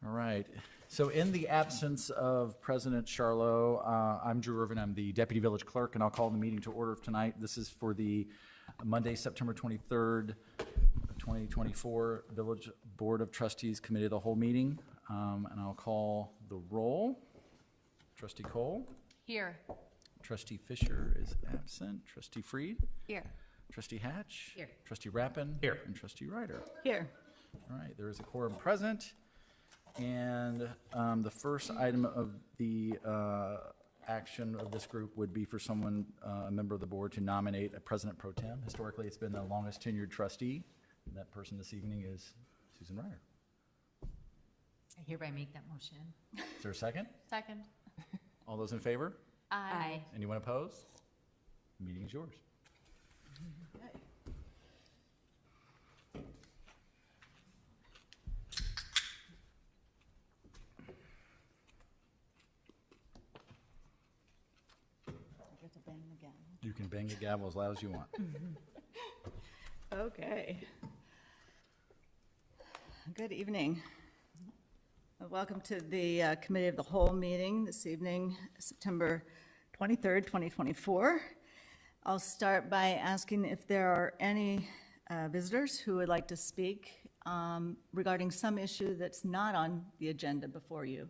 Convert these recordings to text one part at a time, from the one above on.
All right. So in the absence of President Charlot, I'm Drew Irvin. I'm the Deputy Village Clerk, and I'll call the meeting to order of tonight. This is for the Monday, September 23rd, 2024 Village Board of Trustees Committee of the Whole meeting. And I'll call the roll. Trustee Cole. Here. Trustee Fisher is absent. Trustee Freed. Here. Trustee Hatch. Here. Trustee Rappin. Here. And Trustee Ryder. Here. All right, there is a quorum present. And the first item of the action of this group would be for someone, a member of the board, to nominate a president pro tem. Historically, it's been the longest tenured trustee. And that person this evening is Susan Ryder. I hereby make that motion. Is there a second? Second. All those in favor? Aye. Anyone opposed? The meeting is yours. I get to bang again. You can bang the gavel as loud as you want. Okay. Good evening. Welcome to the Committee of the Whole meeting this evening, September 23rd, 2024. I'll start by asking if there are any visitors who would like to speak regarding some issue that's not on the agenda before you.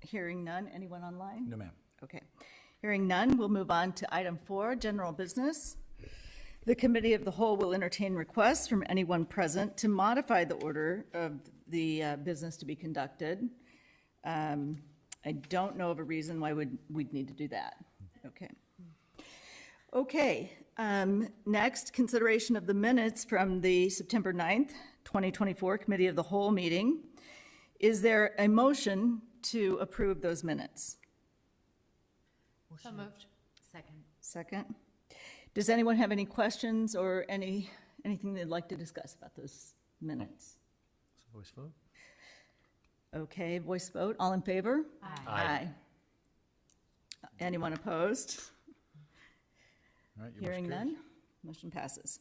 Hearing none. Anyone online? No, ma'am. Okay. Hearing none, we'll move on to item 4, general business. The Committee of the Whole will entertain requests from anyone present to modify the order of the business to be conducted. I don't know of a reason why we'd need to do that. Okay. Okay. Next, consideration of the minutes from the September 9th, 2024 Committee of the Whole meeting. Is there a motion to approve those minutes? So moved. Second. Second. Does anyone have any questions or anything they'd like to discuss about those minutes? It's a voice vote. Okay, voice vote. All in favor? Aye. Anyone opposed? All right, your motion Hearing carries. none, motion passes.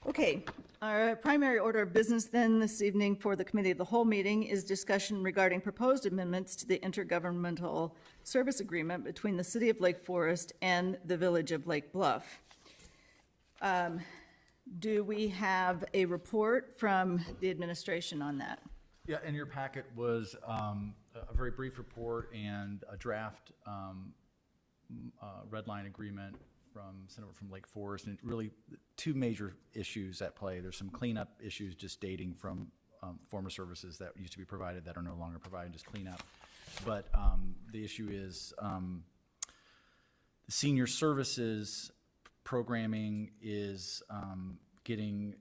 Okay, our primary order of business then this evening for the Committee of the Whole meeting is discussion regarding proposed amendments to the intergovernmental service agreement between the City of Lake Forest and the Village of Lake Bluff. Do we have a report from the administration on that? Yeah, in your packet was a very brief report and a draft red line agreement from Lake Forest, and really two major issues at play. There's some cleanup issues just dating from former services that used to be provided that are no longer provided, just cleanup. But the issue is the senior services programming is getting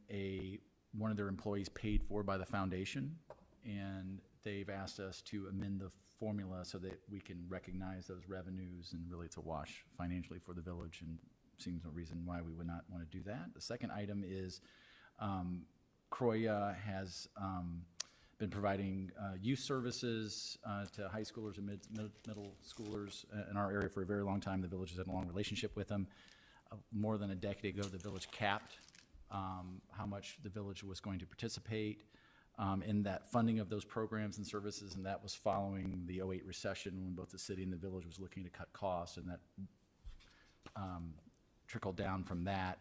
one of their employees paid for by the foundation, and they've asked us to amend the formula so that we can recognize those revenues, and really it's a wash financially for the village, and seems no reason why we would not want to do that. The second item is Croya has been providing youth services to high schoolers and middle schoolers in our area for a very long time. The village has had a long relationship with them. More than a decade ago, the village capped how much the village was going to participate in that funding of those programs and services, and that was following the 2008 recession when both the city and the village was looking to cut costs, and that trickled down from that.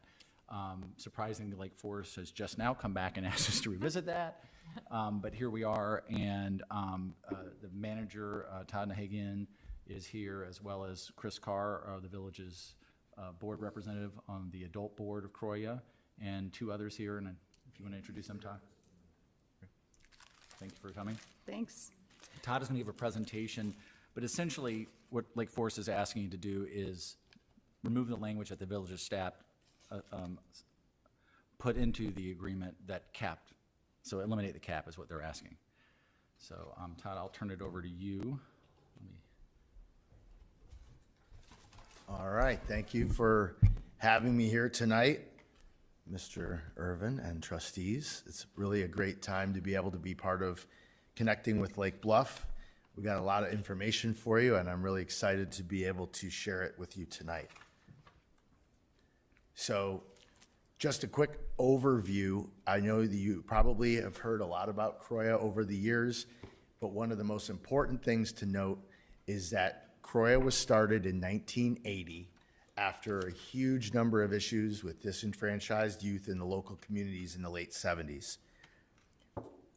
Surprisingly, Lake Forest has just now come back and asked us to revisit that, but here we are, and the manager, Todd Nahagian, is here, as well as Chris Carr, the village's board representative on the adult board of Croya, and two others here, and if you want to introduce them, Todd. Thank you for coming. Thanks. Todd is going to give a presentation, but essentially what Lake Forest is asking you to do is remove the language that the village's staff put into the agreement that capped. So eliminate the cap is what they're asking. So Todd, I'll turn it over to you. All right, thank you for having me here tonight, Mr. Irvin and trustees. It's really a great time to be able to be part of connecting with Lake Bluff. We got a lot of information for you, and I'm really excited to be able to share it with you tonight. So Just a quick overview. I know that you probably have heard a lot about Croya over the years, but one of the most important things to note is that Croya was started in 1980 after a huge number of issues with disenfranchised youth in the local communities in the late 70s.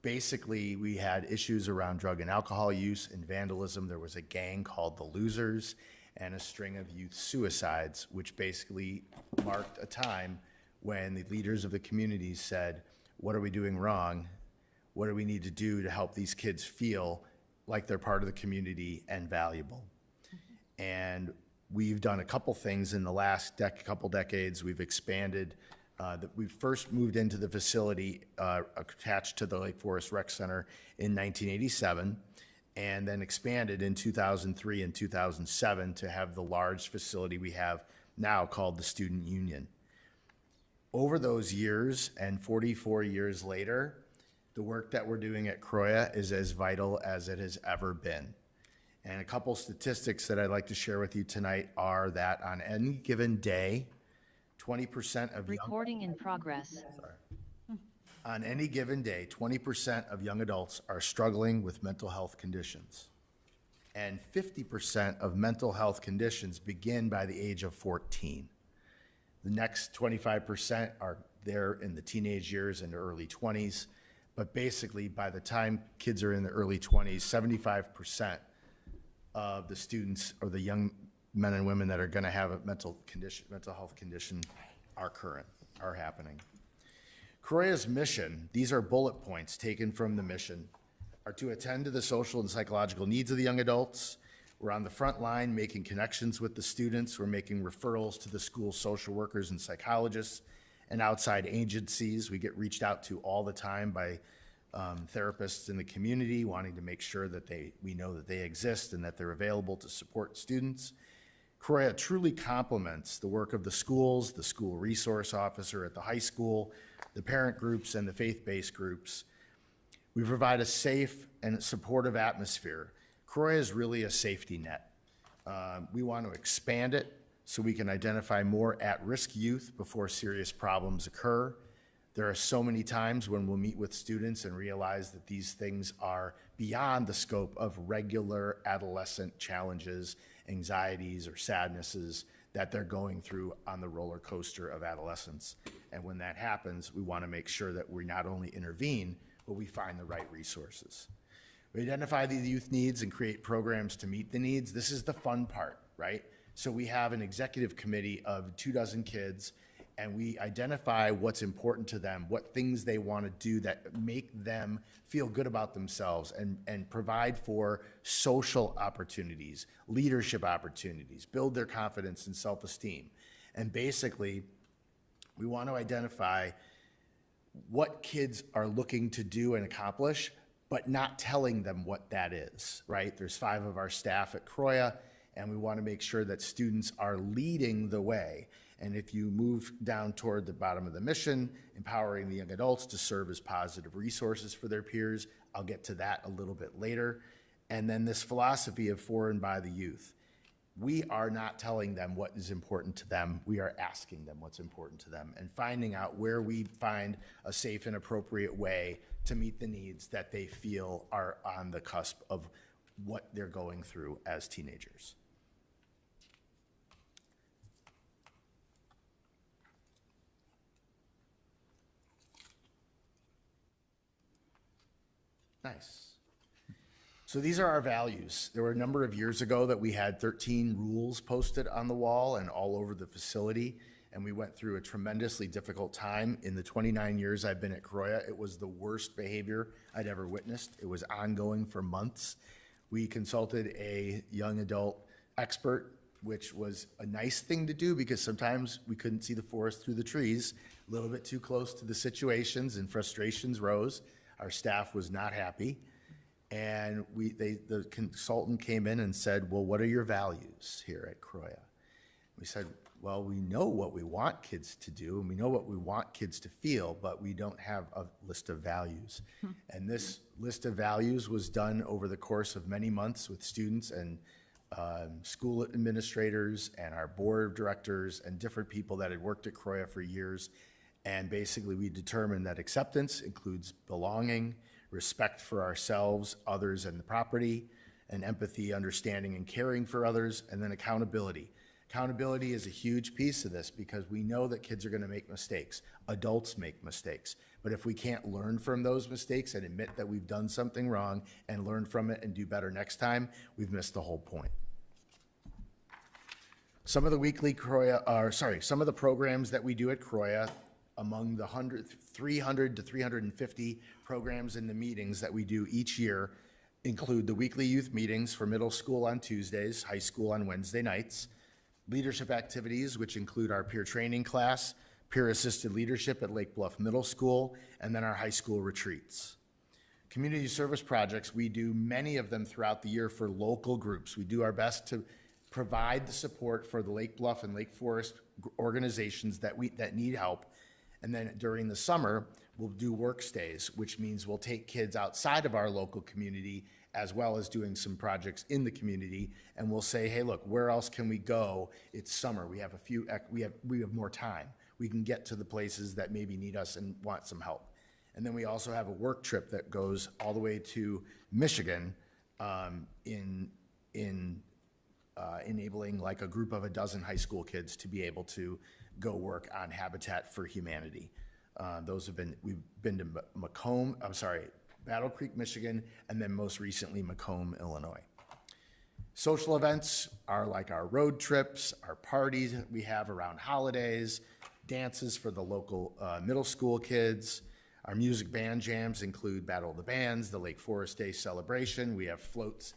Basically, we had issues around drug and alcohol use and vandalism. There was a gang called the Losers and a string of youth suicides, which basically marked a time when the leaders of the communities said, what are we doing wrong? What do we need to do to help these kids feel like they're part of the community and valuable? And we've done a couple things in the last couple decades. We've expanded. We first moved into the facility attached to the Lake Forest Rec Center in 1987, and then expanded in 2003 and 2007 to have the large facility we have now called the Student Union. Over those years, and 44 years later, the work that we're doing at Croya is as vital as it has ever been. And a couple statistics that I'd like to share with you tonight are that on any given day, 20% of Recording in progress. on any given day, 20% of young adults are struggling with mental health conditions. And 50% of mental health conditions begin by the age of 14. The next 25% are there in the teenage years and early 20s. But basically, by the time kids are in the early 20s, 75% of the students or the young men and women that are going to have a mental health condition are happening. Croya's mission, these are bullet points taken from the mission, are to attend to the social and psychological needs of the young adults. We're on the front line making connections with the students. We're making referrals to the school social workers and psychologists and outside agencies. We get reached out to all the time by therapists in the community wanting to make sure that we know that they exist and that they're available to support students. Croya truly complements the work of the schools, the school resource officer at the high school, the parent groups, and the faith-based groups. We provide a safe and supportive atmosphere. Croya is really a safety net. We want to expand it so we can identify more at-risk youth before serious problems occur. There are so many times when we'll meet with students and realize that these things are beyond the scope of regular adolescent challenges, anxieties, or sadnesses that they're going through on the roller coaster of adolescence. And when that happens, we want to make sure that we not only intervene, but we find the right resources. We identify the youth needs and create programs to meet the needs. This is the fun part, right? So we have an executive committee of 24 kids, and we identify what's important to them, what things they want to do that make them feel good about themselves, and provide for social opportunities, leadership opportunities, build their confidence and self-esteem. And basically, we want to identify what kids are looking to do and accomplish, but not telling them what that is, right? There's 5 of our staff at Croya, and we want to make sure that students are leading the way. And if you move down toward the bottom of the mission, empowering the young adults to serve as positive resources for their peers, I'll get to that a little bit later. And then this philosophy of for and by the youth. We are not telling them what is important to them. We are asking them what's important to them and finding out where we find a safe and appropriate way to meet the needs that they feel are on the cusp of what they're going through as teenagers. Nice. So these are our values. There were a number of years ago that we had 13 rules posted on the wall and all over the facility, and we went through a tremendously difficult time. In the 29 years I've been at Croya, it was the worst behavior I'd ever witnessed. It was ongoing for months. We consulted a young adult expert, which was a nice thing to do because sometimes we couldn't see the forest through the trees, a little bit too close to the situations, and frustrations rose. Our staff was not happy. And the consultant came in and said, well, what are your values here at Croya? We said, well, we know what we want kids to do, and we know what we want kids to feel, but we don't have a list of values. And this list of values was done over the course of many months with students and school administrators and our board of directors and different people that had worked at Croya for years. And basically, we determined that acceptance includes belonging, respect for ourselves, others, and the property, and empathy, understanding, and caring for others, and then accountability. Accountability is a huge piece of this because we know that kids are going to make mistakes. Adults make mistakes. But if we can't learn from those mistakes and admit that we've done something wrong and learn from it and do better next time, we've missed the whole point. Some of the some of the programs that we do at Croya, among the 300 to 350 programs in the meetings that we do each year, include the weekly youth meetings for middle school on Tuesdays, high school on Wednesday nights, leadership activities, which include our peer training class, peer-assisted leadership at Lake Bluff Middle School, and then our high school retreats. Community service projects, we do many of them throughout the year for local groups. We do our best to provide the support for the Lake Bluff and Lake Forest organizations that need help. And then during the summer, we'll do work stays, which means we'll take kids outside of our local community as well as doing some projects in the community. And we'll say, hey, look, where else can we go? It's summer. We have we have more time. We can get to the places that maybe need us and want some help. And then we also have a work trip that goes all the way to Michigan, enabling like a group of a dozen high school kids to be able to go work on Habitat for Humanity. We've been to Battle Creek, Michigan, and then most recently Macomb, Illinois. Social events are like our road trips, our parties that we have around holidays, dances for the local middle school kids. Our music band jams include Battle of the Bands, the Lake Forest Day celebration. We have floats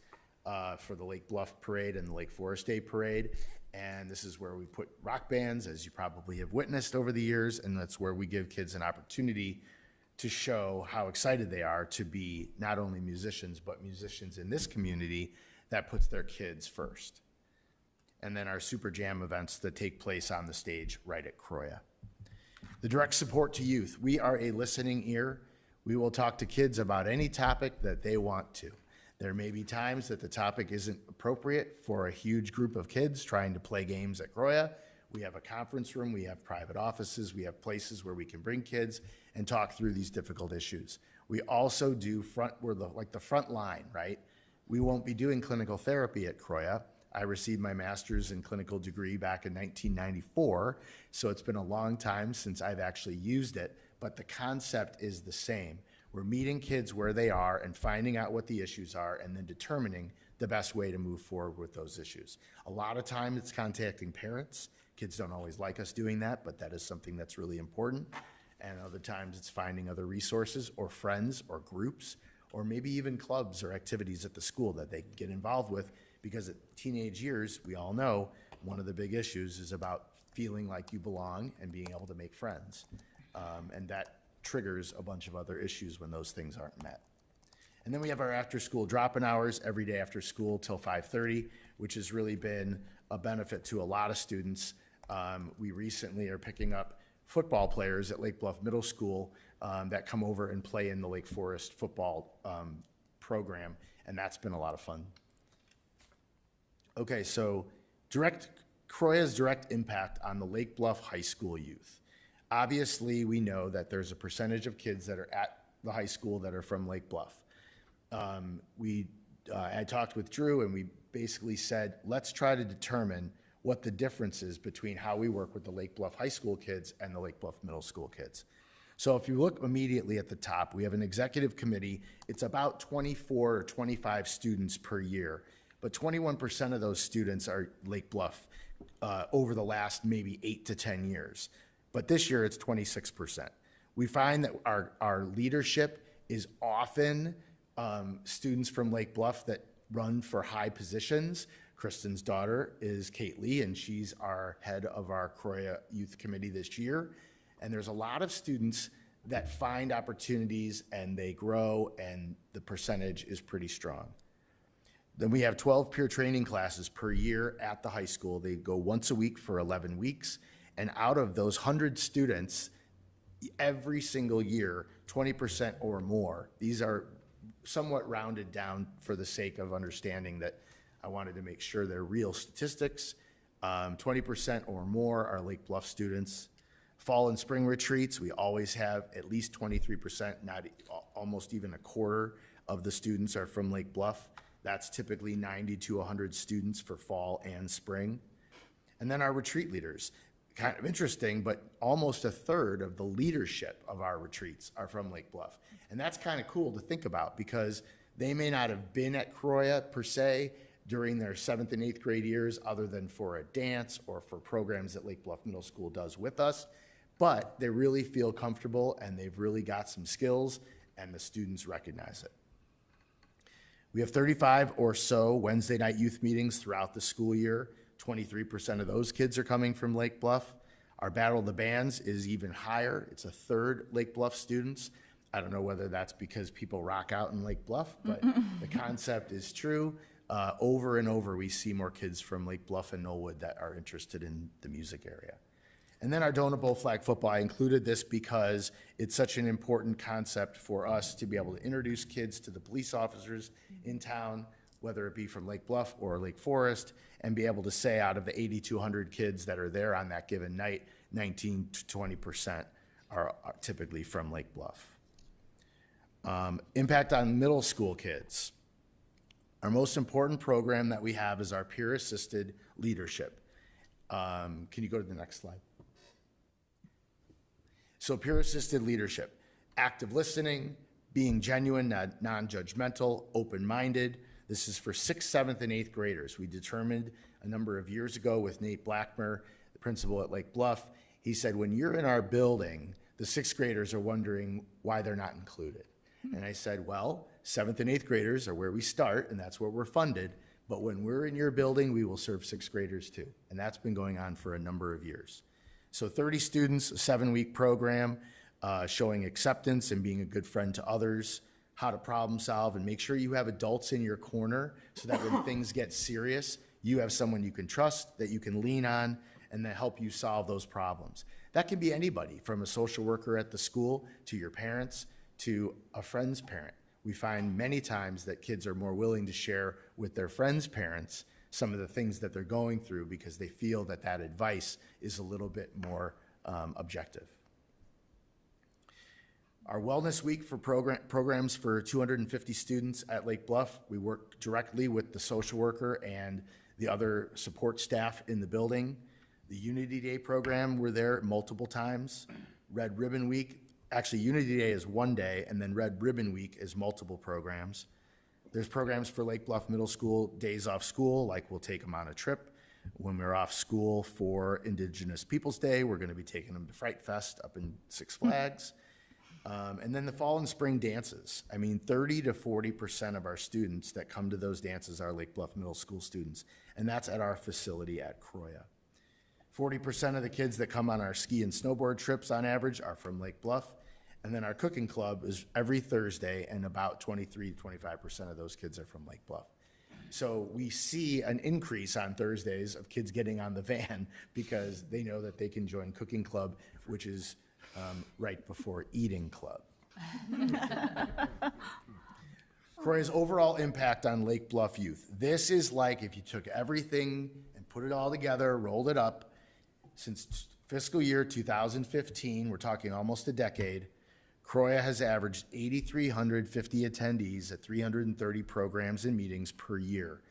for the Lake Bluff Parade and the Lake Forest Day Parade. And this is where we put rock bands, as you probably have witnessed over the years, and that's where we give kids an opportunity to show how excited they are to be not only musicians, but musicians in this community that puts their kids first. And then our Super Jam events that take place on the stage right at Croya. The direct support to youth. We are a listening ear. We will talk to kids about any topic that they want to. There may be times that the topic isn't appropriate for a huge group of kids trying to play games at Croya. We have a conference room, we have private offices, we have places where we can bring kids and talk through these difficult issues. We also do we're the front line, right? We won't be doing clinical therapy at Croya. I received my master's in clinical degree back in 1994, so it's been a long time since I've actually used it, but the concept is the same. We're meeting kids where they are and finding out what the issues are and then determining the best way to move forward with those issues. A lot of time it's contacting parents. Kids don't always like us doing that, but that is something that's really important. And other times it's finding other resources or friends or groups or maybe even clubs or activities at the school that they can get involved with, because at teenage years, we all know one of the big issues is about feeling like you belong and being able to make friends. And that triggers a bunch of other issues when those things aren't met. And then we have our after-school drop-in hours every day after school till 5:30, which has really been a benefit to a lot of students. We recently are picking up football players at Lake Bluff Middle School that come over and play in the Lake Forest football program, and that's been a lot of fun. Okay, so Croya's direct impact on the Lake Bluff High School youth. Obviously, we know that there's a percentage of kids that are at the high school that are from Lake Bluff. I talked with Drew and we basically said, let's try to determine what the difference is between how we work with the Lake Bluff High School kids and the Lake Bluff Middle School kids. So if you look immediately at the top, we have an executive committee. It's about 24 or 25 students per year, but 21% of those students are Lake Bluff over the last maybe 8 to 10 years. But this year it's 26%. We find that our leadership is often students from Lake Bluff that run for high positions. Kristen's daughter is Kate Lee, and she's our head of our Croya Youth Committee this year. And there's a lot of students that find opportunities and they grow, and the percentage is pretty strong. Then we have 12 peer training classes per year at the high school. They go once a week for 11 weeks. And out of those 100 students, every single year, 20% or more, these are somewhat rounded down for the sake of understanding that I wanted to make sure they're real statistics. 20% or more are Lake Bluff students. Fall and spring retreats, we always have at least 23%, almost even a quarter of the students are from Lake Bluff. That's typically 90 to 100 students for fall and spring. And then our retreat leaders, kind of interesting, but almost a third of the leadership of our retreats are from Lake Bluff. And that's kind of cool to think about because they may not have been at Croya per se during their 7th and 8th grade years other than for a dance or for programs that Lake Bluff Middle School does with us, but they really feel comfortable and they've really got some skills and the students recognize it. We have 35 or so Wednesday night youth meetings throughout the school year. 23% of those kids are coming from Lake Bluff. Our Battle of the Bands is even higher. It's a third Lake Bluff students. I don't know whether that's because people rock out in Lake Bluff, but the concept is true. Over and over, we see more kids from Lake Bluff and Knollwood that are interested in the music area. And then our Donut Bowl flag football, I included this because it's such an important concept for us to be able to introduce kids to the police officers in town, whether it be from Lake Bluff or Lake Forest, and be able to say out of the 8,200 kids that are there on that given night, 19 to 20% are typically from Lake Bluff. Impact on middle school kids. Our most important program that we have is our peer-assisted leadership. Can you go to the next slide? So peer-assisted leadership, active listening, being genuine, non-judgmental, open-minded. This is for 6th, 7th, and 8th graders. We determined a number of years ago with Nate Blackmer, the principal at Lake Bluff. He said, when you're in our building, the 6th graders are wondering why they're not included. And I said, well, 7th and 8th graders are where we start, and that's where we're funded. But when we're in your building, we will serve 6th graders too. And that's been going on for a number of years. So 30 students, a 7-week program, showing acceptance and being a good friend to others, how to problem solve, and make sure you have adults in your corner so that when things get serious, you have someone you can trust, that you can lean on, and that help you solve those problems. That can be anybody, from a social worker at the school to your parents to a friend's parent. We find many times that kids are more willing to share with their friends' parents some of the things that they're going through because they feel that that advice is a little bit more objective. Our Wellness Week for programs for 250 students at Lake Bluff. We work directly with the social worker and the other support staff in the building. The Unity Day program, we're there multiple times. Red Ribbon Week, actually Unity Day is one day, and then Red Ribbon Week is multiple programs. There's programs for Lake Bluff Middle School, days off school, like we'll take them on a trip. When we're off school for Indigenous Peoples Day, we're gonna be taking them to Fright Fest up in Six Flags. And then the fall and spring dances. I mean, 30 to 40% of our students that come to those dances are Lake Bluff Middle School students, and that's at our facility at Croya. 40% of the kids that come on our ski and snowboard trips on average are from Lake Bluff. And then our cooking club is every Thursday, and about 23 to 25% of those kids are from Lake Bluff. So we see an increase on Thursdays of kids getting on the van because they know that they can join cooking club, which is right before eating club. Croya's overall impact on Lake Bluff youth. This is like if you took everything and put it all together, rolled it up. Since fiscal year 2015, we're talking almost a decade, Croya has averaged 8,350 attendees at 330 programs and meetings per year.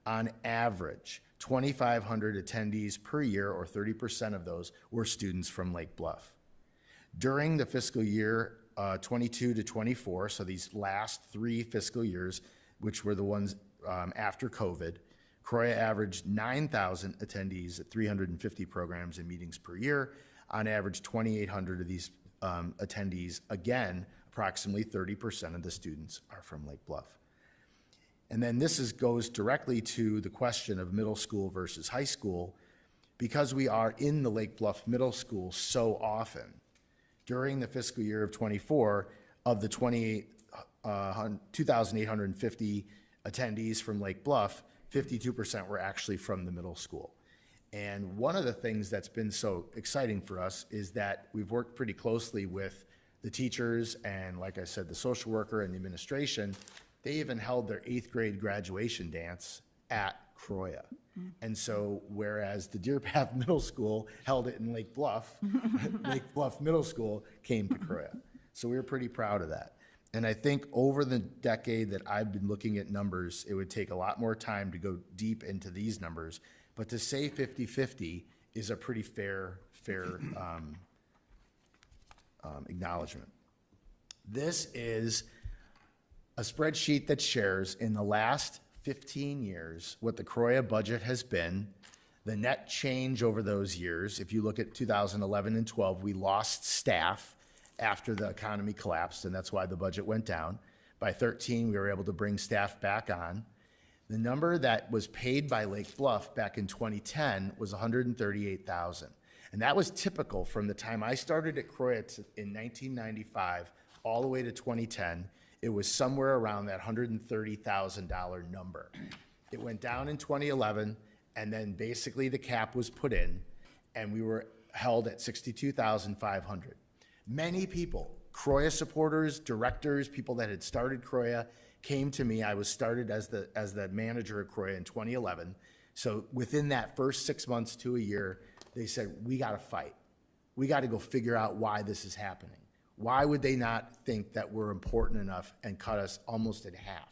On average, 2,500 attendees per year, or 30% of those, were students from Lake Bluff. During the fiscal year 22 to 24, so these last 3 fiscal years, which were the ones after COVID, Croya averaged 9,000 attendees at 350 programs and meetings per year. On average, 2,800 of these attendees, again, approximately 30% of the students are from Lake Bluff. And then this goes directly to the question of middle school versus high school. Because we are in the Lake Bluff Middle School so often, during the fiscal year of 24, of the 2,850 attendees from Lake Bluff, 52% were actually from the middle school. And one of the things that's been so exciting for us is that we've worked pretty closely with the teachers and, like I said, the social worker and the administration. They even held their 8th grade graduation dance at Croya. And so whereas the Deer Path Middle School held it in Lake Bluff, Lake Bluff Middle School came to Croya. So we were pretty proud of that. And I think over the decade that I've been looking at numbers, it would take a lot more time to go deep into these numbers. But to say 50-50 is a pretty fair acknowledgement. This is a spreadsheet that shares in the last 15 years what the Croya budget has been, the net change over those years. If you look at 2011 and 12, we lost staff after the economy collapsed, and that's why the budget went down. By 13, we were able to bring staff back on. The number that was paid by Lake Bluff back in 2010 was $138,000. And that was typical from the time I started at Croya in 1995 all the way to 2010. It was somewhere around that $130,000 number. It went down in 2011, and then basically the cap was put in, and we were held at $62,500. Many people, Croya supporters, directors, people that had started Croya, came to me. I was started as the manager at Croya in 2011. So within that first 6 months to a year, they said, we got to fight. We got to go figure out why this is happening. Why would they not think that we're important enough and cut us almost in half?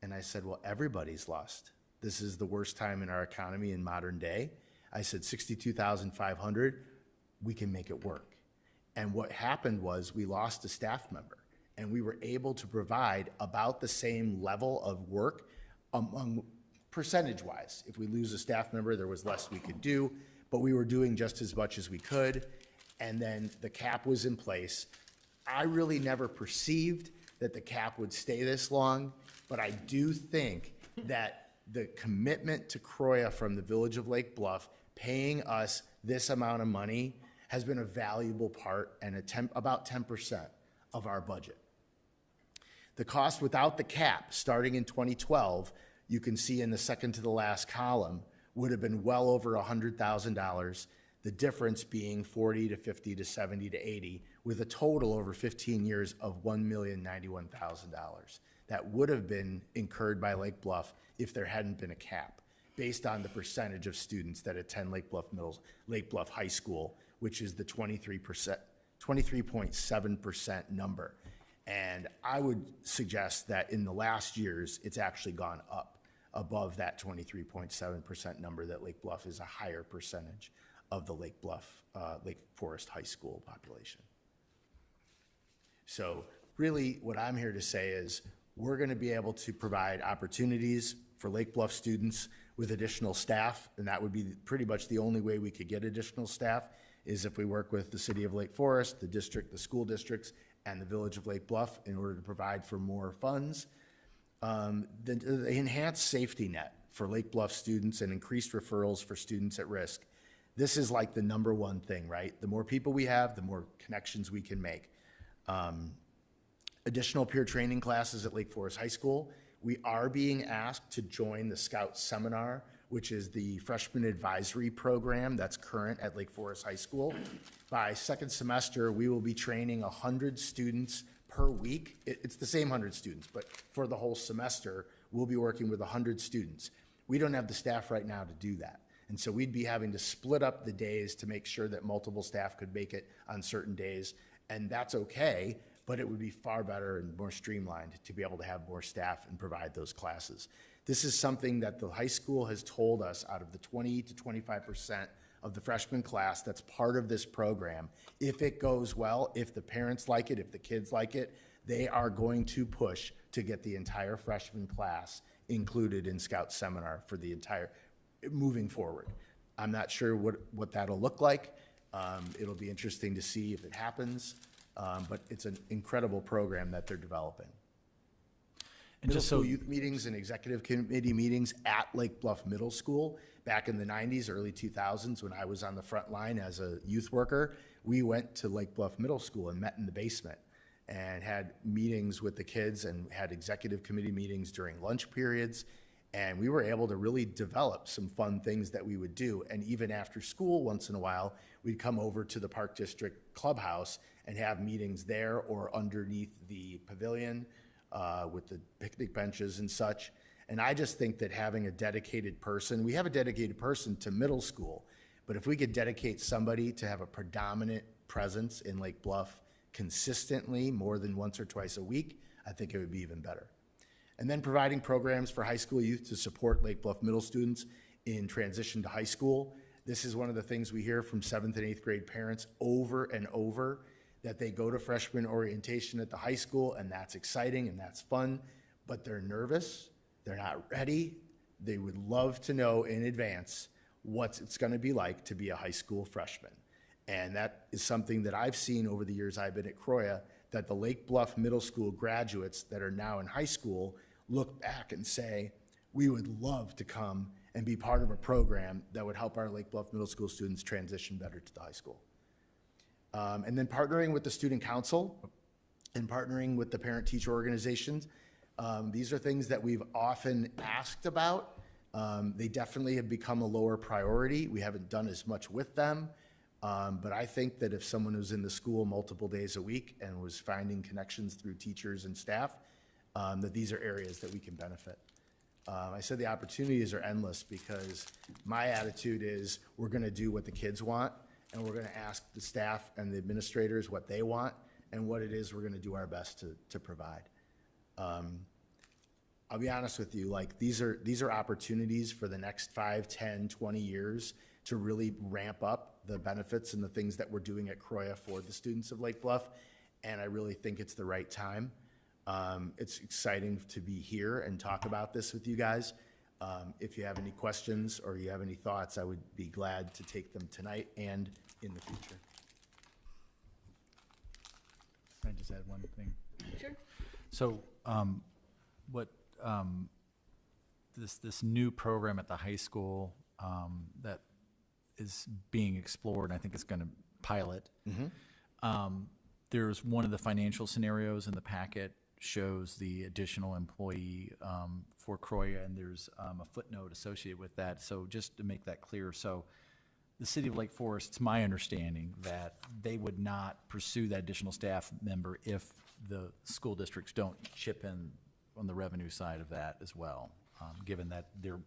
And I said, well, everybody's lost. This is the worst time in our economy in modern day. I said, 62,500, we can make it work. And what happened was we lost a staff member, and we were able to provide about the same level of work among percentage-wise. If we lose a staff member, there was less we could do, but we were doing just as much as we could. And then the cap was in place. I really never perceived that the cap would stay this long, but I do think that the commitment to Croya from the Village of Lake Bluff paying us this amount of money has been a valuable part and about 10% of our budget. The cost without the cap, starting in 2012, you can see in the second to the last column, would have been well over $100,000. The difference being 40 to 50 to 70 to 80, with a total over 15 years of $1,091,000. That would have been incurred by Lake Bluff if there hadn't been a cap, based on the percentage of students that attend Lake Bluff High School, which is the 23.7% number. And I would suggest that in the last years, it's actually gone up above that 23.7% number, that Lake Bluff is a higher percentage of the Lake Forest High School population. So really what I'm here to say is we're going to be able to provide opportunities for Lake Bluff students with additional staff, and that would be pretty much the only way we could get additional staff is if we work with the City of Lake Forest, the district, the school districts, and the Village of Lake Bluff in order to provide for more funds. The enhanced safety net for Lake Bluff students and increased referrals for students at risk. This is like the number one thing, right? The more people we have, the more connections we can make. Additional peer training classes at Lake Forest High School. We are being asked to join the Scout Seminar, which is the freshman advisory program that's current at Lake Forest High School. By second semester, we will be training 100 students per week. It's the same 100 students, but for the whole semester, we'll be working with 100 students. We don't have the staff right now to do that. And so we'd be having to split up the days to make sure that multiple staff could make it on certain days. And that's okay, but it would be far better and more streamlined to be able to have more staff and provide those classes. This is something that the high school has told us out of the 20 to 25% of the freshman class that's part of this program. If it goes well, if the parents like it, if the kids like it, they are going to push to get the entire freshman class included in Scout Seminar for the entire, moving forward. I'm not sure what that'll look like. It'll be interesting to see if it happens, but it's an incredible program that they're developing. And Middle just school so, youth meetings and executive committee meetings at Lake Bluff Middle School back in the 90s, early 2000s, when I was on the front line as a youth worker, we went to Lake Bluff Middle School and met in the basement and had meetings with the kids and had executive committee meetings during lunch periods. And we were able to really develop some fun things that we would do. And even after school, once in a while, we'd come over to the Park District Clubhouse and have meetings there or underneath the pavilion with the picnic benches and such. And I just think that having a dedicated person, we have a dedicated person to middle school, but if we could dedicate somebody to have a predominant presence in Lake Bluff consistently, more than once or twice a week, I think it would be even better. And then providing programs for high school youth to support Lake Bluff middle students in transition to high school. This is one of the things we hear from 7th and 8th grade parents over and over, that they go to freshman orientation at the high school, and that's exciting and that's fun, but they're nervous, they're not ready. They would love to know in advance what it's gonna be like to be a high school freshman. And that is something that I've seen over the years I've been at Croya, that the Lake Bluff Middle School graduates that are now in high school look back and say, we would love to come and be part of a program that would help our Lake Bluff Middle School students transition better to the high school. And then partnering with the student council and partnering with the parent-teacher organizations. These are things that we've often asked about. They definitely have become a lower priority. We haven't done as much with them. But I think that if someone was in the school multiple days a week and was finding connections through teachers and staff, that these are areas that we can benefit. I said the opportunities are endless because my attitude is we're gonna do what the kids want, and we're gonna ask the staff and the administrators what they want, and what it is we're gonna do our best to provide. I'll be honest with you, like these are opportunities for the next 5, 10, 20 years to really ramp up the benefits and the things that we're doing at Croya for the students of Lake Bluff, and I really think it's the right time. It's exciting to be here and talk about this with you guys. If you have any questions or you have any thoughts, I would be glad to take them tonight and in the future. Can I just add one thing? Sure. So, what, this new program at the high school, that is being explored, and I think it's gonna pilot. There's one of the financial scenarios in the packet shows the additional employee, for Croya, and there's, a footnote associated with that. So just to make that clear, so the city of Lake Forest, it's my understanding that they would not pursue that additional staff member if the school districts don't chip in on the revenue side of that as well, given that they're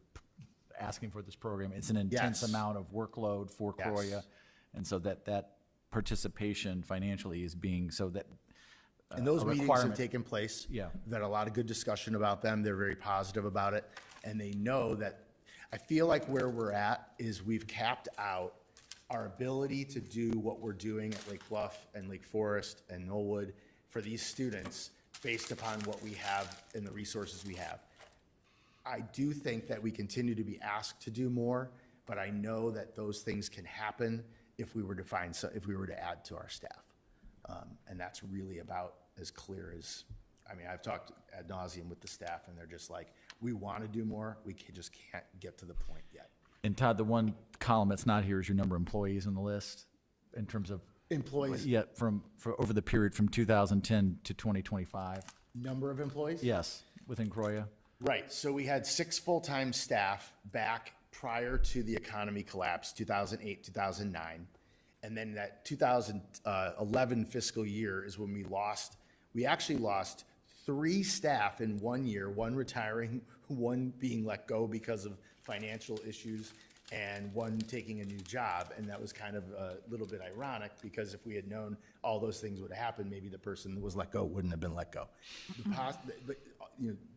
asking for this program. It's an intense Yes. amount of workload for Yes. Croya, and so that participation financially is being, so that And those a meetings have requirement. taken place. Yeah. We've had a lot of good discussion about them. They're very positive about it. And they know that, I feel like where we're at is we've capped out our ability to do what we're doing at Lake Bluff and Lake Forest and Knollwood for these students based upon what we have and the resources we have. I do think that we continue to be asked to do more, but I know that those things can happen if we were to find, if we were to add to our staff. And that's really about as clear as, I mean, I've talked ad nauseum with the staff, and they're just like, we want to do more, just can't get to the point yet. And Todd, the one column that's not here is your number of employees on the list in terms of, Employees, yeah, for over the period from 2010 to 2025. number of employees? Yes, within Croya. Right, so we had 6 full-time staff back prior to the economy collapse, 2008, 2009. And then that 2011 fiscal year is when we actually lost 3 staff in 1 year, 1 retiring, 1 being let go because of financial issues, and 1 taking a new job. And that was kind of a little bit ironic, because if we had known all those things would happen, maybe the person that was let go wouldn't have been let go.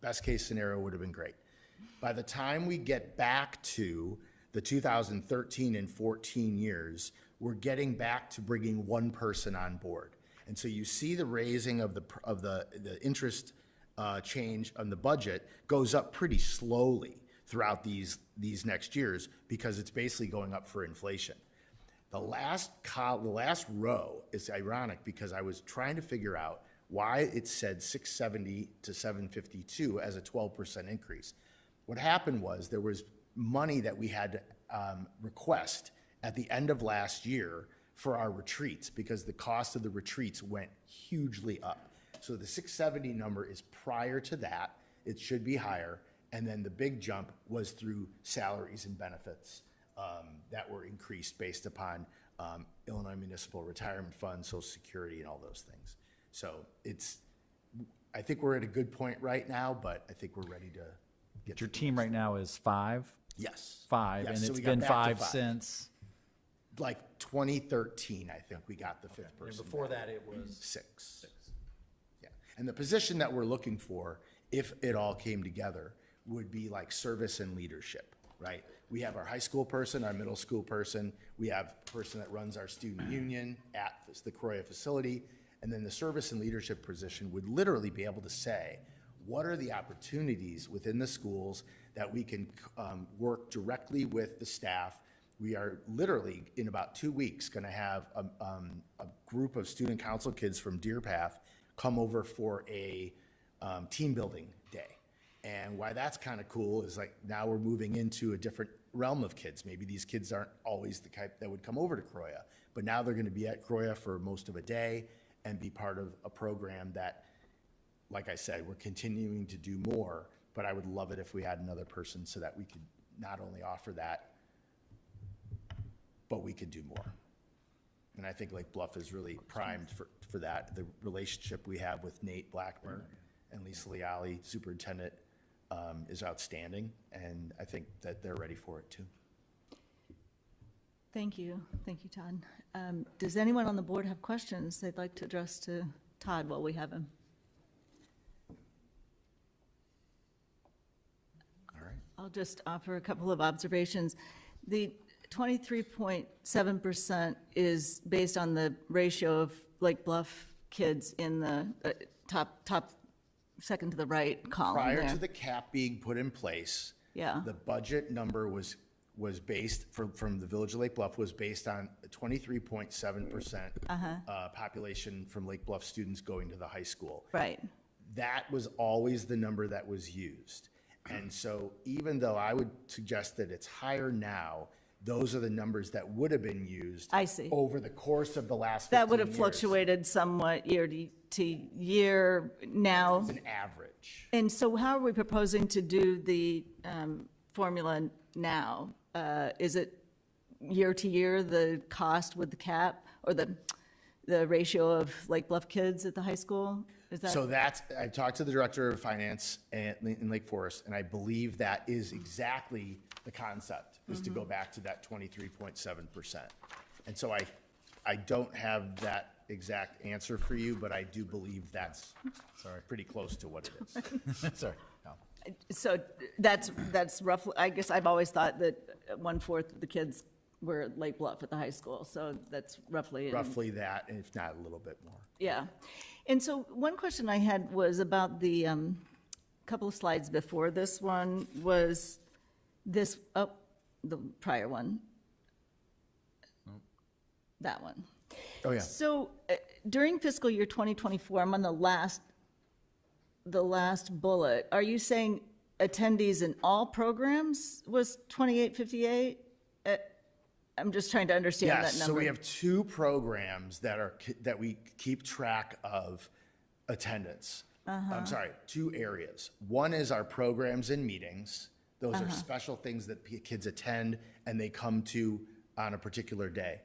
Best case scenario would have been great. By the time we get back to the 2013 and 14 years, we're getting back to bringing 1 person on board. And so you see the raising of the interest change on the budget goes up pretty slowly throughout these next years, because it's basically going up for inflation. The last row is ironic, because I was trying to figure out why it said 670 to 752 as a 12% increase. What happened was there was money that we had to request at the end of last year for our retreats, because the cost of the retreats went hugely up. So the 670 number is prior to that. It should be higher. And then the big jump was through salaries and benefits that were increased based upon Illinois Municipal Retirement Fund, Social Security, and all those things. So I think we're at a good point right now, but I think we're ready get Your to the team next right now is five? Yes. Five, Yes, and so it's we got been back to five five. since? Like 2013, I think we got the fifth And person. before back. that, it was? Six. Yeah, and the position that we're looking for, if it all came together, would be like service and leadership, right? We have our high school person, our middle school person, we have a person that runs our student union at the Croya facility, and then the service and leadership position would literally be able to say, what are the opportunities within the schools that we can work directly with the staff? We are literally, in about 2 weeks, going to have a group of student council kids from Deer Path come over for a team building day. And why that's kind of cool is like now we're moving into a different realm of kids. Maybe these kids aren't always the type that would come over to Croya, but now they're going to be at Croya for most of a day and be part of a program that, like I said, we're continuing to do more, but I would love it if we had another person so that we could not only offer that, but we could do more. And I think Lake Bluff is really primed for that. The relationship we have with Nate Blackburn and Lisa Leali, superintendent, is outstanding, and I think that they're ready for it too. Thank you. Thank you, Todd. Does anyone on the board have questions they'd like to address to Todd while we have him? All right. I'll just offer a couple of observations. The 23.7% is based on the ratio of Lake Bluff kids in the top, second to the right column Prior there. to the cap being put in place, Yeah. the budget number was based, from the Village of Lake Bluff, was based on a 23.7% population from Lake Bluff students going to the high school. Right. That was always the number that was used. And so even though I would suggest that it's higher now, those are the numbers that would have been used. I see. Over the course of the last 15 That would have years. fluctuated somewhat year to year now. It's an average. And so how are we proposing to do the formula now? Is it year to year, the cost with the cap, or the ratio of Lake Bluff kids at the high school? Is that? So I talked to the director of finance in Lake Forest, and I believe that is exactly the concept, is to go back to that 23.7%. And so I don't have that exact answer for you, but I do believe that's pretty close to what it is. Sorry. No. So that's roughly, I guess I've always thought that 1/4 of the kids were at Lake Bluff at the high school, so that's roughly. Roughly that, and if not a little bit more. Yeah. And so one question I had was about the couple of slides before this one was this, the prior one. That one. Oh, yeah. So during fiscal year 2024, I'm on the last bullet. Are you saying attendees in all programs was 2858? I'm just trying to understand that Yes, number. so we have two programs that we keep track of attendance. I'm sorry, two areas. One is our programs and meetings. Those are special things that kids attend and they come to on a particular day.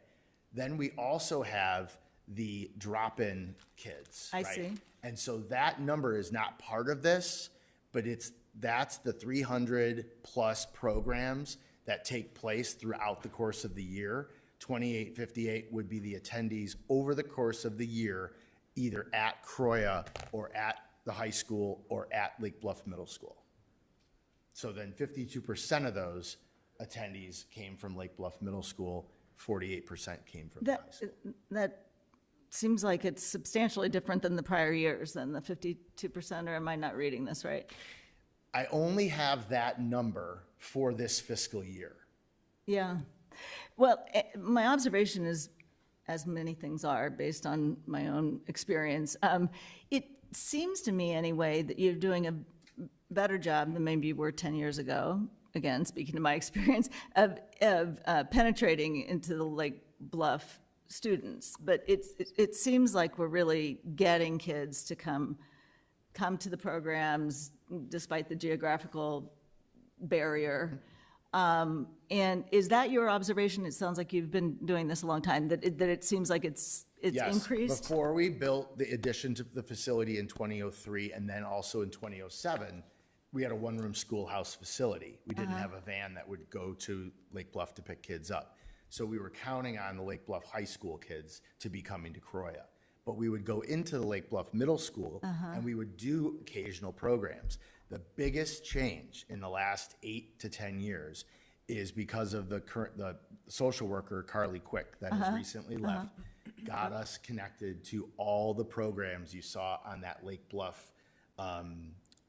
Then we also have the drop-in kids. I right? see. And so that number is not part of this, but that's the 300 plus programs that take place throughout the course of the year. 2858 would be the attendees over the course of the year, either at Croya or at the high school or at Lake Bluff Middle School. So then 52% of those attendees came from Lake Bluff Middle School, 48% came from the high school. That seems like it's substantially different than the prior years, than the 52%, or am I not reading this right? I only have that number for this fiscal year. Yeah. Well, my observation is, as many things are, based on my own experience, it seems to me anyway that you're doing a better job than maybe you were 10 years ago, again, speaking to my experience, of penetrating into the Lake Bluff students. But it seems like we're really getting kids to come to the programs despite the geographical barrier. And is that your observation? It sounds like you've been doing this a long time, that it seems like it's Yes, increased? before we built the addition to the facility in 2003 and then also in 2007, we had a one-room schoolhouse facility. We didn't have a van that would go to Lake Bluff to pick kids up. So we were counting on the Lake Bluff High School kids to be coming to Croya. But we would go into the Lake Bluff Middle School and we would do occasional programs. The biggest change in the last 8 to 10 years is because of the social worker, Carly Quick, that has recently left, got us connected to all the programs you saw on that Lake Bluff,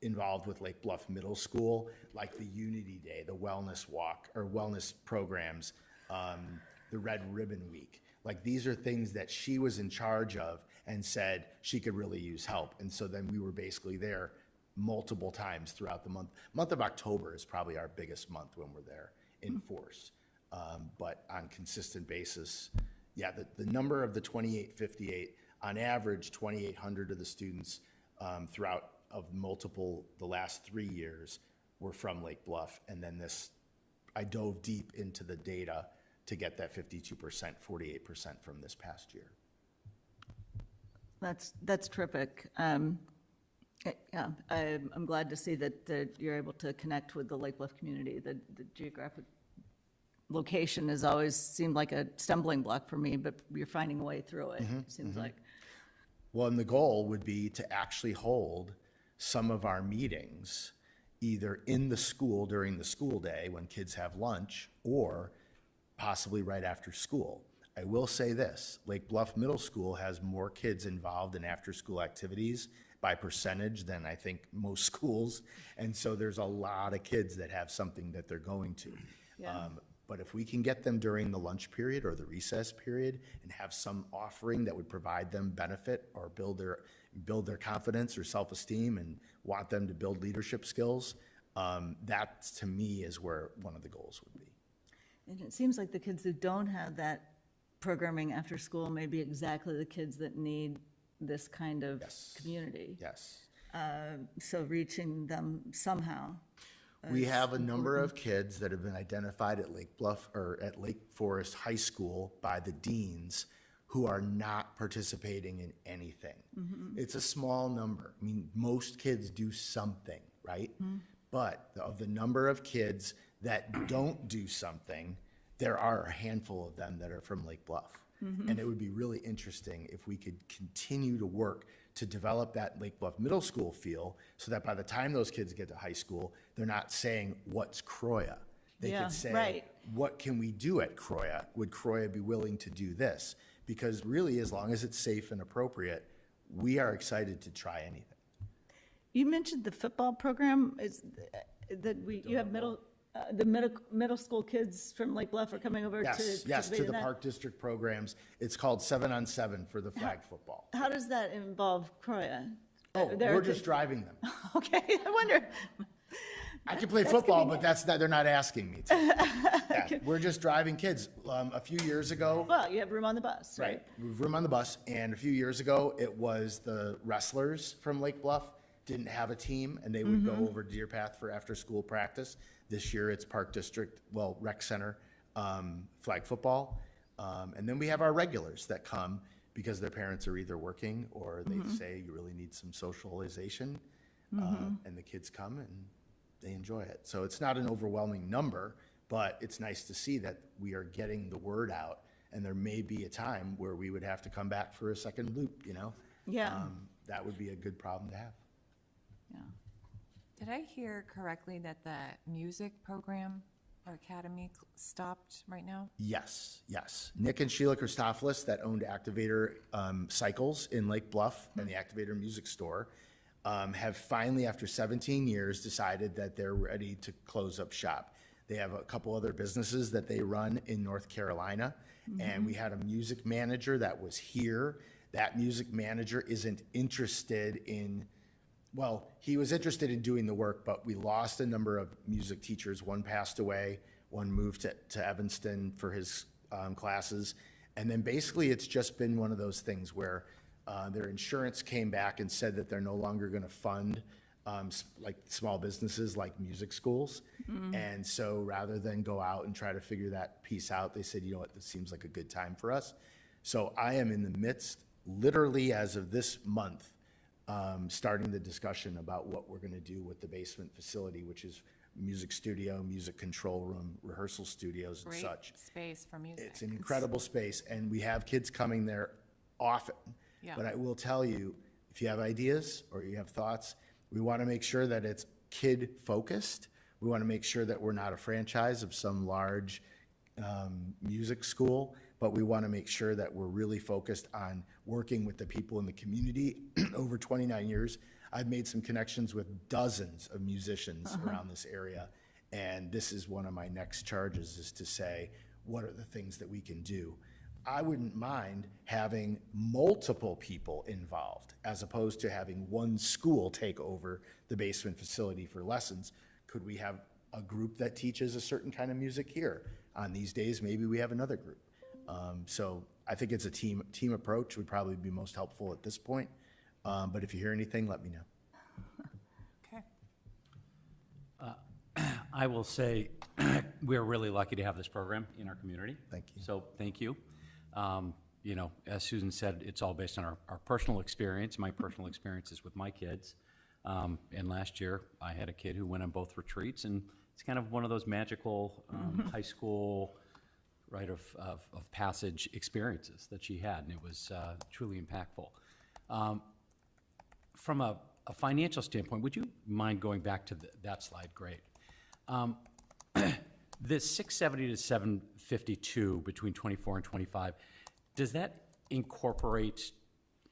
involved with Lake Bluff Middle School, like the Unity Day, the Wellness Walk, or wellness programs, the Red Ribbon Week. Like, these are things that she was in charge of and said she could really use help. And so then we were basically there multiple times throughout the month. Month of October is probably our biggest month when we're there in force. But on consistent basis, yeah, the number of the 2858, on average, 2,800 of the students throughout the last 3 years were from Lake Bluff. And then I dove deep into the data to get that 52%, 48% from this past year. That's terrific. Yeah, I'm glad to see that you're able to connect with the Lake Bluff community. The geographic location has always seemed like a stumbling block for me, but you're finding a way through it, it seems like. Well, and the goal would be to actually hold some of our meetings either in the school during the school day when kids have lunch, or possibly right after school. I will say this, Lake Bluff Middle School has more kids involved in after-school activities by percentage than I think most schools. And so there's a lot of kids that have something that they're going to. Yeah. But if we can get them during the lunch period or the recess period and have some offering that would provide them benefit or build their confidence or self-esteem and want them to build leadership skills, that to me is where one of the goals would be. And it seems like the kids who don't have that programming after school may be exactly the kids that need this kind of community. Yes. So reaching them somehow. We have a number of kids that have been identified at Lake Bluff or at Lake Forest High School by the deans who are not participating in anything. It's a small number. I mean, most kids do something, right? But of the number of kids that don't do something, there are a handful of them that are from Lake Bluff. And it would be really interesting if we could continue to work to develop that Lake Bluff Middle School feel so that by the time those kids get to high school, they're not saying, what's Croya? They Yeah, could say, right. what can we do at Croya? Would Croya be willing to do this? Because really, as long as it's safe and appropriate, we are excited to try anything. You mentioned the football program, is that you have middle school kids from Lake Bluff are coming over to Yes, to participate in the that? Park District programs. It's called 7-on-7 for the flag football. How does that involve Croya? Oh, There- we're just driving them. Okay, I wonder. I can play football, but they're not asking me to. Yeah, we're just driving kids. A few years ago, Well, you have room on the bus, right? we have room on the bus, and a few years ago, it was the wrestlers from Lake Bluff didn't have a team, and they would go over Deer Path for after-school practice. This year, it's Park District, Rec Center, flag football. And then we have our regulars that come because their parents are either working or they say you really need some socialization. And the kids come and they enjoy it. So it's not an overwhelming number, but it's nice to see that we are getting the word out. And there may be a time where we would have to come back for a second loop, you know? Yeah. That would be a good problem to have. Yeah. Did I hear correctly that the music program or academy stopped right now? Yes, yes. Nick and Sheila Christofelis that owned Activator Cycles in Lake Bluff and the Activator Music Store have finally, after 17 years, decided that they're ready to close up shop. They have a couple other businesses that they run in North Carolina, and we had a music manager that was here. That music manager isn't interested in, well, he was interested in doing the work, but we lost a number of music teachers. One passed away, one moved to Evanston for his classes. And then basically it's just been one of those things where their insurance came back and said that they're no longer going to fund like small businesses like music schools. And so rather than go out and try to figure that piece out, they said, you know what, this seems like a good time for us. So I am in the midst, literally as of this month, starting the discussion about what we're going to do with the basement facility, which is music studio, music control room, rehearsal studios and Great such. space for music. It's an incredible space, and we have kids coming there often. Yeah. But I will tell you, if you have ideas or you have thoughts, we want to make sure that it's kid-focused. We want to make sure that we're not a franchise of some large music school, but we want to make sure that we're really focused on working with the people in the community. Over 29 years, I've made some connections with dozens of musicians around this area, and this is one of my next charges, is to say, what are the things that we can do? I wouldn't mind having multiple people involved, as opposed to having one school take over the basement facility for lessons. Could we have a group that teaches a certain kind of music here? On these days, maybe we have another group. So I think it's a team approach would probably be most helpful at this point. But if you hear anything, let me know. Okay. I will say, we're really lucky to have this program in our community. Thank you. So, thank you. You know, as Susan said, it's all based on our personal experience. My personal experiences with my kids. And last year, I had a kid who went on both retreats, and it's kind of one of those magical high school rite of passage experiences that she had, and it was truly impactful. From a financial standpoint, would you mind going back to that slide? Great. This 670 to 752 between 24 and 25, does that incorporate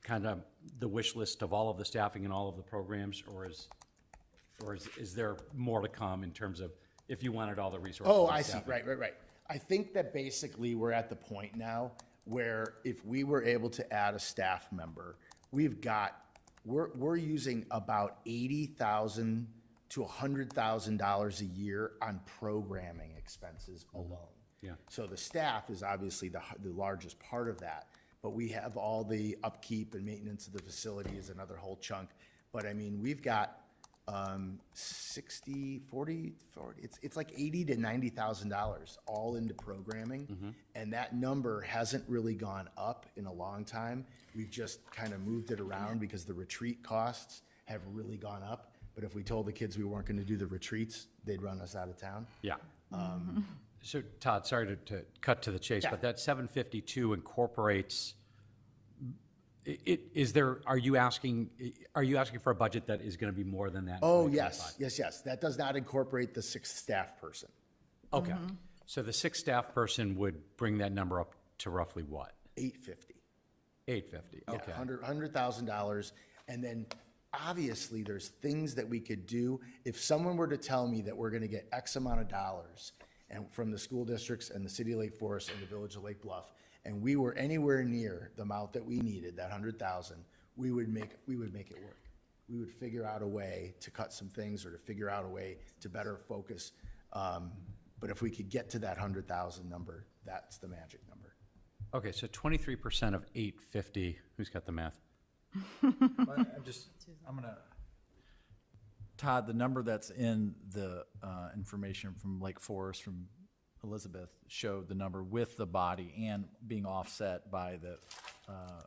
kind of the wish list of all of the staffing and all of the programs, or is there more to come in terms of if you wanted all the resources? Oh, and I see. staffing? Right. I think that basically we're at the point now where if we were able to add a staff member, we're using about $80,000 to $100,000 a year on programming expenses alone. Yeah. So the staff is obviously the largest part of that, but we have all the upkeep and maintenance of the facility is another whole chunk. But I mean, we've got 40, it's like $80,000 to $90,000 all into programming. And that number hasn't really gone up in a long time. We've just kind of moved it around because the retreat costs have really gone up. But if we told the kids we weren't going to do the retreats, they'd run us out of town. Yeah. So Todd, sorry to cut to the chase, Yeah. but that 752 incorporates, are you asking for a budget that is going to be more than that? in Oh, 2025? yes. That does not incorporate the sixth staff person. Okay. So the sixth staff person would bring that number up to roughly what? $850. 850, Yeah, okay. $100,000. And then obviously there's things that we could do. If someone were to tell me that we're going to get X amount of dollars and from the school districts and the city of Lake Forest and the village of Lake Bluff, and we were anywhere near the amount that we needed, that 100,000, we would make it work. We would figure out a way to cut some things or to figure out a way to better focus. But if we could get to that 100,000 number, that's the magic number. Okay, so 23% of 850, who's got the math? Todd, the number that's in the information from Lake Forest, from Elizabeth, showed the number with the body and being offset by the.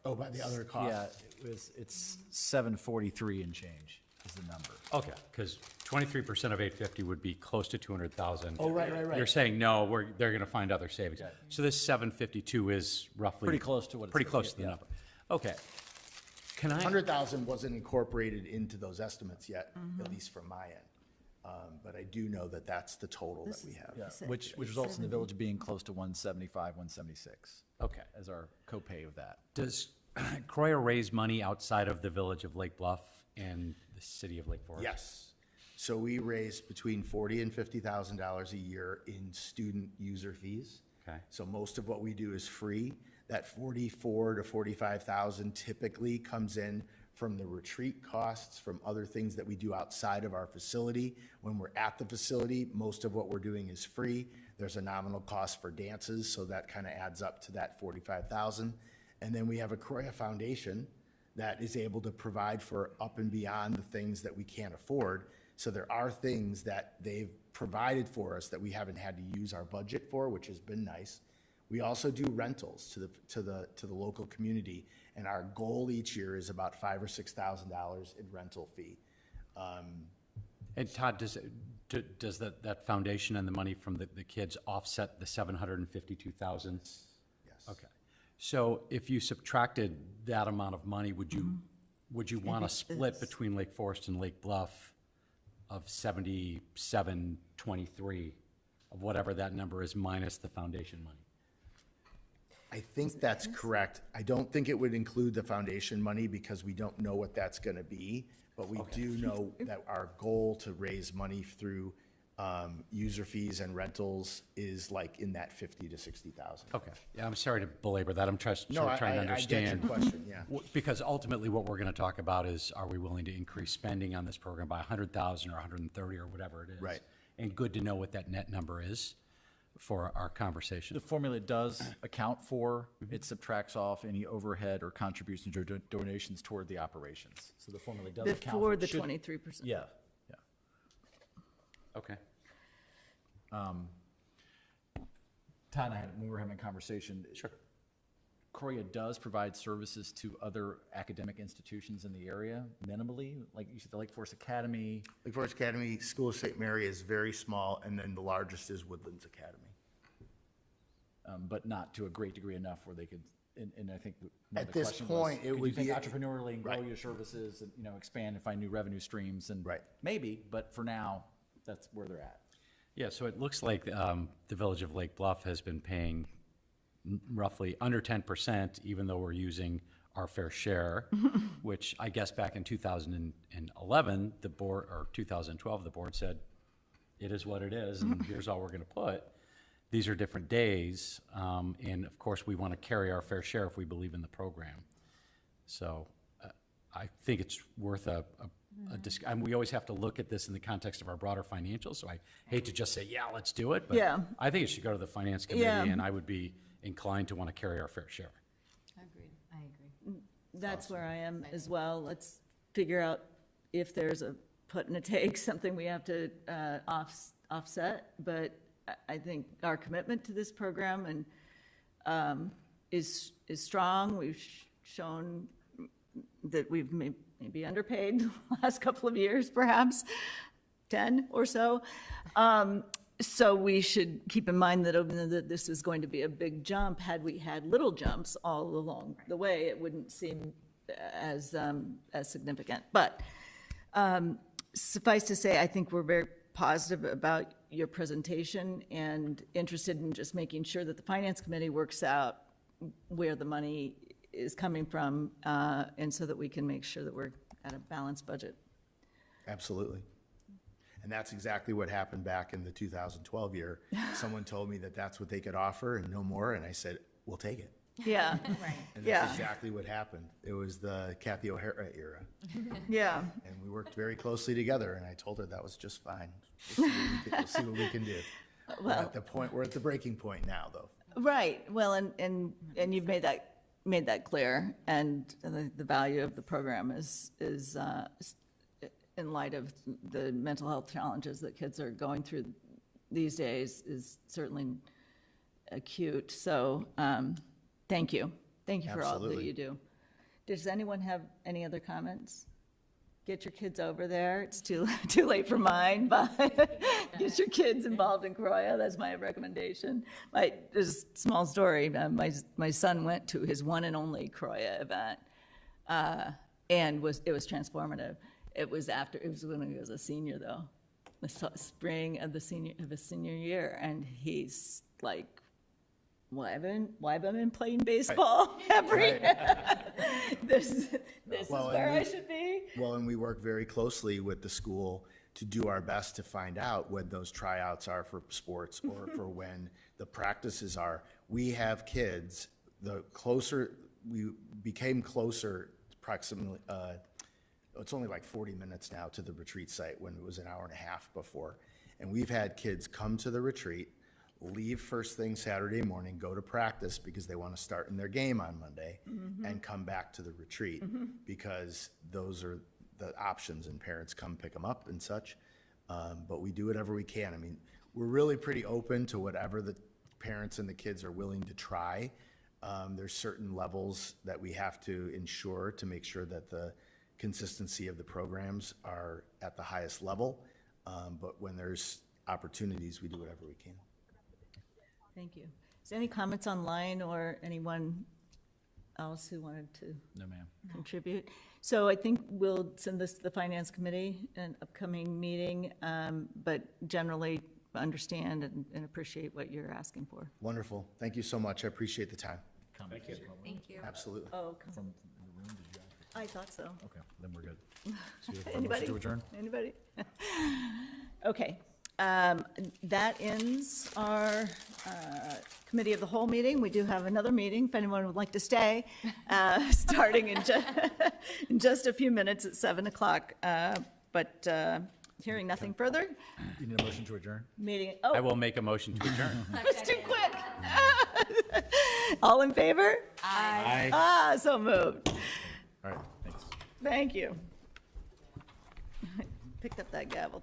By the other costs. Yeah, it's 743 and change is the number. Okay, because 23% of 850 would be close to 200,000. Oh, right. You're saying, no, they're going to find other savings. So this 752 is roughly. Pretty close to what it's. Pretty close to the number. Okay. Can I? 100,000 wasn't incorporated into those estimates yet, at least from my end. But I do know that that's the total that we have. Yeah, which results in the village being close to 175, 176 Okay. as our copay of that. Does Croyer raise money outside of the village of Lake Bluff and the city of Lake Forest? Yes. So we raise between $40,000 and $50,000 a year in student user fees. Okay. So most of what we do is free. That $44,000 to $45,000 typically comes in from the retreat costs, from other things that we do outside of our facility. When we're at the facility, most of what we're doing is free. There's a nominal cost for dances, so that kind of adds up to that $45,000. And then we have a Croya Foundation that is able to provide for up and beyond the things that we can't afford. So there are things that they've provided for us that we haven't had to use our budget for, which has been nice. We also do rentals to the local community, and our goal each year is about $5,000 or $6,000 in rental fee. And Todd, does that foundation and the money from the kids offset the 752,000? Yes. Okay. So if you subtracted that amount of money, would you want to split between Lake Forest and Lake Bluff of 77-23 of whatever that number is minus the foundation money? I think that's correct. I don't think it would include the foundation money because we don't know what that's going to be. But we do know that our goal to raise money through user fees and rentals is like in that 50 to 60,000. Okay. Yeah, I'm sorry to belabor that. I'm trying No, to understand. I get your question, yeah. Because ultimately what we're going to talk about is, are we willing to increase spending on this program by 100,000 or 130 or whatever it is? Right. And good to know what that net number is for our conversation. The formula does account for, it subtracts off any overhead or contributions or donations toward the operations. So the formula does account for. Before the should- 23%. Yeah, yeah. Okay. Todd and I, when we were having a conversation. Sure. Croya does provide services to other academic institutions in the area minimally, like you said, the Lake Forest Academy. Lake Forest Academy School of St. Mary is very small, and then the largest is Woodlands Academy. But not to a great degree enough where they could, and I think one of At the this question was, point, it could you would think be- entrepreneurially and grow Right. your services and, expand and find new revenue streams and. Right. Maybe, but for now, that's where they're at. Yeah, so it looks like the Village of Lake Bluff has been paying roughly under 10%, even though we're using our fair share, which I guess back in 2011, the board, or 2012, the board said, it is what it is, and here's all we're going to put. These are different days, and of course, we want to carry our fair share if we believe in the program. So I think it's worth and we always have to look at this in the context of our broader financials, so I hate to just say, yeah, let's do it, but Yeah. I think it should go to the finance committee, Yeah. and I would be inclined to want to carry our fair share. Agreed. I agree. That's where I am as well. Let's figure out if there's a put and a take, something we have to offset. But I think our commitment to this program and is strong. We've shown that we've maybe underpaid the last couple of years, perhaps 10 or so. So we should keep in mind that this is going to be a big jump. Had we had little jumps all along the way, it wouldn't seem as significant. But suffice to say, I think we're very positive about your presentation and interested in just making sure that the Finance Committee works out where the money is coming from, and so that we can make sure that we're at a balanced budget. Absolutely. And that's exactly what happened back in the 2012 year. Someone told me that that's what they could offer and no more, and I said, we'll take it. Yeah, Right. And Yeah. that's exactly what happened. It was the Kathy O'Hara era, yeah. and we worked very closely together, and I told her that was just fine. We'll see what we can do. We're at the point, we're at the breaking point now, though. Right, well, and you've made that clear, and the value of the program is in light of the mental health challenges that kids are going through these days is certainly acute, so, thank you. Thank you for all that Absolutely. you do. Does anyone have any other comments? Get your kids over there, it's too late for mine, but get your kids involved in Croya, that's my recommendation. There's a small story, my son went to his one and only Croya event, and it was transformative. It was when he was a senior, though, the spring of his senior year, and he's like, why haven't I been playing baseball every? This is where I should be. Well, and we work very closely with the school to do our best to find out when those tryouts are for sports or for when the practices are. We have kids, we became closer approximately, it's only like 40 minutes now to the retreat site when it was an hour and a half before. And we've had kids come to the retreat, leave first thing Saturday morning, go to practice because they want to start in their game on Monday, and come back to the retreat because those are the options, and parents come pick them up and such. But we do whatever we can. I mean, we're really pretty open to whatever the parents and the kids are willing to try. There's certain levels that we have to ensure to make sure that the consistency of the programs are at the highest level. But when there's opportunities, we do whatever we can. Thank you. Is there any comments online or anyone else who wanted to No, ma'am. contribute? So I think we'll send this to the Finance Committee in an upcoming meeting, but generally understand and appreciate what you're asking for. Wonderful. Thank you so much. I appreciate the time. Thank you. Thank you. Absolutely. Oh, From the room, did you ask? I thought so. Okay, then we're good. So you have a motion Anybody? to adjourn? Anybody? Okay, that ends our Committee of the Whole meeting. We do have another meeting, if anyone would like to stay, starting in just a few minutes at 7 o'clock. But hearing nothing further, You need a motion to adjourn? meeting, I oh, will make a motion to adjourn. it's too quick. All in favor? Aye. Ah, so moved. All right, thanks. Thank you. Picked up that gavel.